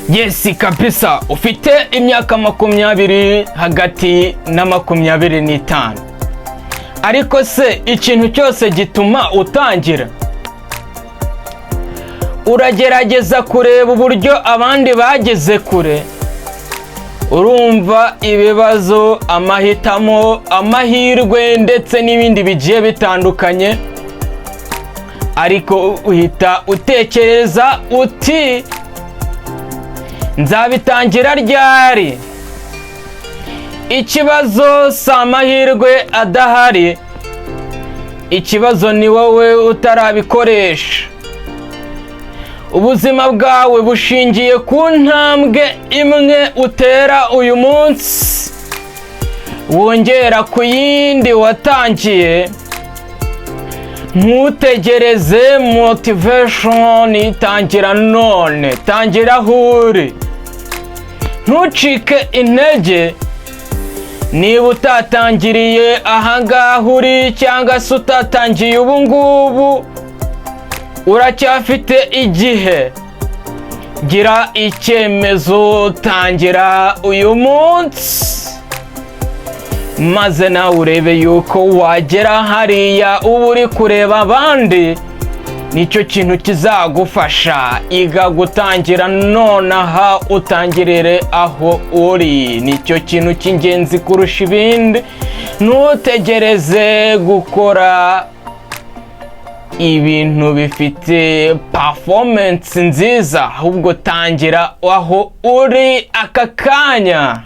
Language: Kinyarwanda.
Yes kabisa, ufite imyaka 20 hagati na 25, ariko se ikintu cyose gituma utangira. Uragerageza kureba uburyo abandi bageze kure, urumva ibibazo, amahitamo, amahirwe ndetse n'ibindi bigiye bitandukanye, ariko uhita utekereza uti nzabitangira ryari? Ikibazo si amahirwe adahari, ikibazo ni wowe utarabikoresha. Ubuzima bwawe bushingiye ku ntambwe imwe utera uyu munsi, wongera ku yindi watangiye. Ntutegereze motivation, itangira none, tangira aho uri. Ntucike intege niba utatangiriye ahangaha uri cyangwa se utatangiye ubu ngubu, uracyafite igihe. Gira icyemezo, tangira uyu munsi, maze nawe urebe yuko wagera hariya uba uri kureba abandi. Nicyo kintu kizagufasha. Iga gutangira nonaha, utangirire aho uri. Nicyo kintu cy'ingenzi kurusha ibindi. Ntutegereze gukora ibintu bifite performance nziza, ahubwo tangira aho uri aka kanya.